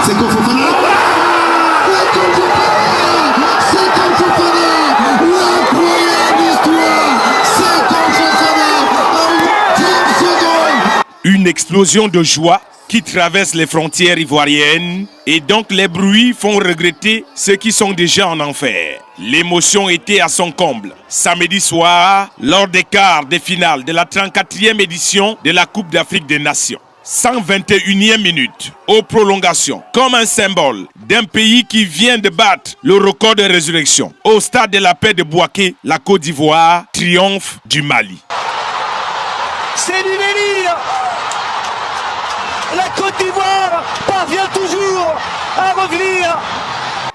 C'est comme Fofana. C'est comme Fofana. C'est comme Fofana. L'incroyable histoire. C'est comme Fofana. En 10 secondes. Une explosion de joie qui traverse les frontières ivoiriennes et donc les bruits font regretter ceux qui sont déjà en enfer. L'émotion était à son comble. Samedi soir, lors des quarts de finale de la 34e édition de la Coupe d'Afrique des Nations. 121e minute, aux prolongations, comme un symbole d'un pays qui vient de battre le record de résurrection. Au stade de la paix de Bouaké, la Côte d'Ivoire triomphe du Mali. C'est du délire. La Côte d'Ivoire parvient toujours à revenir.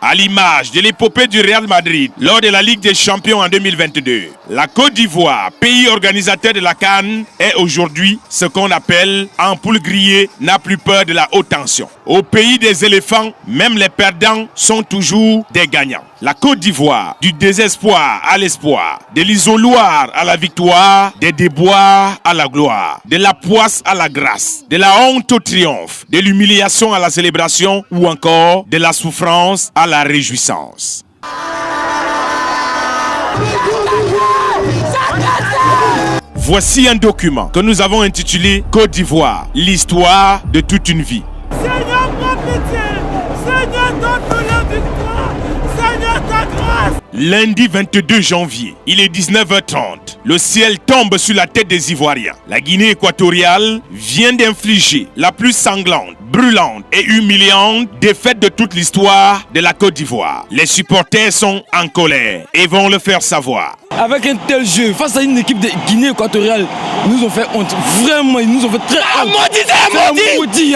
À l'image de l'épopée du Real Madrid lors de la Ligue des Champions en 2022, la Côte d'Ivoire, pays organisateur de la CAN, est aujourd'hui ce qu'on appelle en poule grillée, n'a plus peur de la haute tension. Au pays des éléphants, même les perdants sont toujours des gagnants. La Côte d'Ivoire, du désespoir à l'espoir, de l'isoloir à la victoire, des déboires à la gloire, de la poisse à la grâce, de la honte au triomphe, de l'humiliation à la célébration ou encore de la souffrance à la réjouissance. Voici un document que nous avons intitulé Côte d'Ivoire, l'histoire de toute une vie. Seigneur, prends pitié. Seigneur, donne-nous la victoire. Seigneur, ta grâce. Lundi 22 janvier, il est 19h30. Le ciel tombe sur la tête des Ivoiriens. La Guinée équatoriale vient d'infliger la plus sanglante, brûlante et humiliante défaite de toute l'histoire de la Côte d'Ivoire. Les supporters sont en colère et vont le faire savoir. Avec un tel jeu, face à une équipe de Guinée équatoriale, ils nous ont fait honte. Vraiment, ils nous ont fait très honte. C'est un maudit.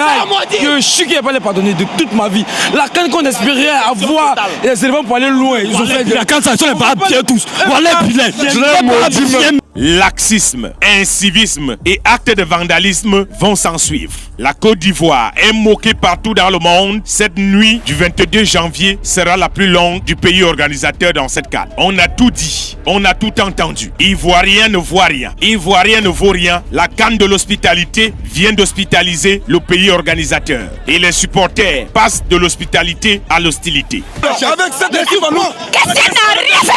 Je suis qui n'a pas les pardonner de toute ma vie. La canne qu'on espérait avoir, les éléments pour aller loin, ils ont fait la canne, ça ne pas bien tous. Voilà, Laxisme, incivisme et actes de vandalisme vont s'en suivre. La Côte d'Ivoire est moquée partout dans le monde. Cette nuit du 22 janvier sera la plus longue du pays organisateur dans cette CAN. On a tout dit, on a tout entendu. Ivoirien ne voit rien, Ivoirien ne vaut rien. La CAN de l'hospitalité vient d'hospitaliser le pays organisateur. Et les supporters passent de l'hospitalité à l'hostilité. Avec cette équipe, Qu'est-ce qu'il n'a rien fait?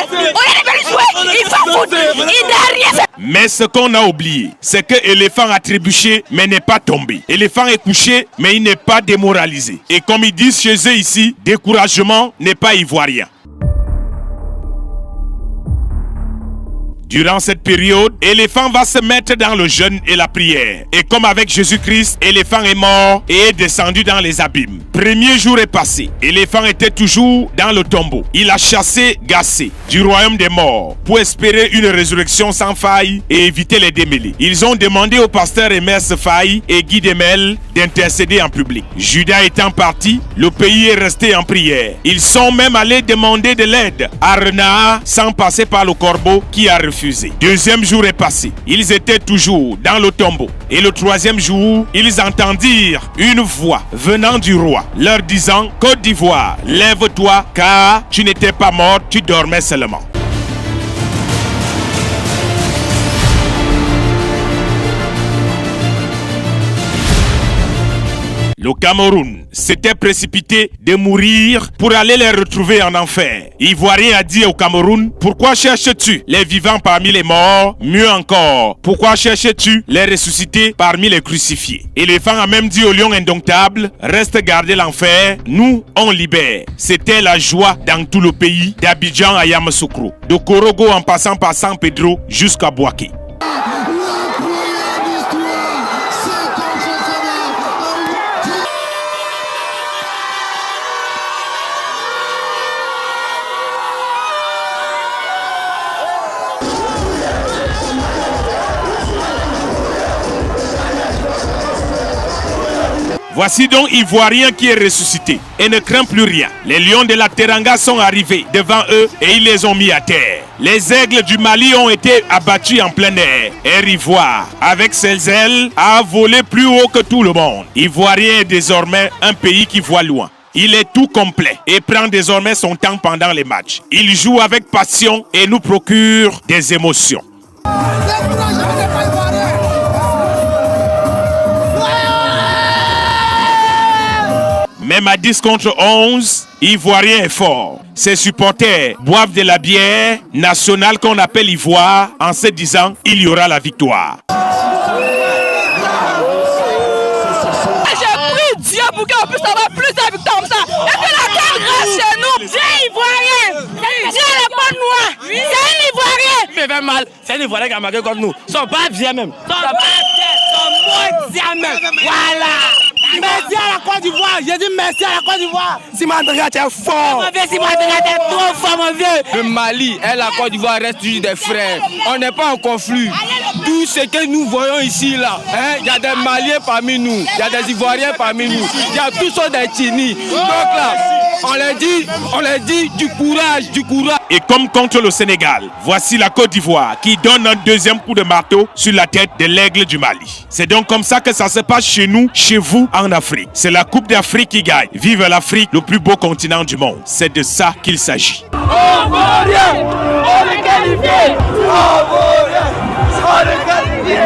On est jouer, il faut foutre, il n'a rien fait. Mais ce qu'on a oublié, c'est que l'éléphant a trébuché mais n'est pas tombé. L'éléphant est couché mais il n'est pas démoralisé. Et comme ils disent chez eux ici, découragement n'est pas ivoirien. Durant cette période, l'éléphant va se mettre dans le jeûne et la prière. Et comme avec Jésus-Christ, l'éléphant est mort et est descendu dans les abîmes. Premier jour est passé. L'éléphant était toujours dans le tombeau. Il a chassé Gassé du royaume des morts pour espérer une résurrection sans faille et éviter les démêlés. Ils ont demandé au pasteur Emer Faye et Guy Demel d'intercéder en public. Judas étant parti, le pays est resté en prière. Ils sont même allés demander de l'aide à Renard sans passer par le corbeau qui a refusé. Deuxième jour est passé. Ils étaient toujours dans le tombeau. Et le troisième jour, ils entendirent une voix venant du roi, leur disant: Côte d'Ivoire, lève-toi, car tu n'étais pas mort, tu dormais seulement. Le Cameroun s'était précipité de mourir pour aller les retrouver en enfer. Ivoirien a dit au Cameroun: pourquoi cherches-tu les vivants parmi les morts? Mieux encore, pourquoi cherches-tu les ressuscités parmi les crucifiés? Éléphant a même dit au lion indomptable: reste garder l'enfer, nous on libère. C'était la joie dans tout le pays, d'Abidjan à Yamoussoukro, de Korogo en passant par San Pedro jusqu'à Bouaké. Voici donc Ivoirien qui est ressuscité et ne craint plus rien. Les lions de la Teranga sont arrivés devant eux et ils les ont mis à terre. Les aigles du Mali ont été abattus en plein air. Air Ivoire, avec ses ailes, a volé plus haut que tout le monde. Ivoirien est désormais un pays qui voit loin. Il est tout complet et prend désormais son temps pendant les matchs. Il joue avec passion et nous procure des émotions. Même à 10 contre 11, Ivoirien est fort. Ses supporters boivent de la bière nationale qu'on appelle Ivoire en se disant il y aura la victoire. Dieu pour qu'on puisse avoir plus de victoires comme ça. Et que la terre reste chez nous. Dieu ivoirien. Dieu n'est pas noir. C'est un ivoirien. Il fait mal. C'est un ivoirien qui a marqué contre nous. Ils sont pas bien même. Ils sont pas bien. Ils sont moins bien même. Voilà. Merci à la Côte d'Ivoire. J'ai dit merci à la Côte d'Ivoire. Simandria, tu es fort. Mon vieux, Simandria, t'es trop fort, mon vieux. Le Mali et la Côte d'Ivoire restent toujours des frères. On n'est pas en conflit. Tout ce que nous voyons ici, là, il y a des Maliens parmi nous, il y a des Ivoiriens parmi nous, il y a tous sortes des Tchini. Donc là, on les dit du courage, du courage. Et comme contre le Sénégal, voici la Côte d'Ivoire qui donne un deuxième coup de marteau sur la tête de l'aigle du Mali. C'est donc comme ça que ça se passe chez nous, chez vous, en Afrique. C'est la Coupe d'Afrique qui gagne. Vive l'Afrique, le plus beau continent du monde. C'est de ça qu'il s'agit. On est qualifié. On est qualifié.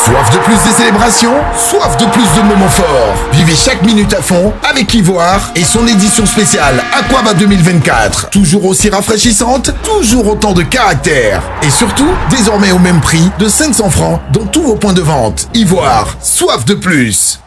Soif de plus de célébrations, soif de plus de moments forts. Vivez chaque minute à fond avec Ivoire et son édition spéciale Aquaba 2024. Toujours aussi rafraîchissante, toujours autant de caractère. Et surtout, désormais au même prix de 500 francs dans tous vos points de vente. Ivoire, soif de plus.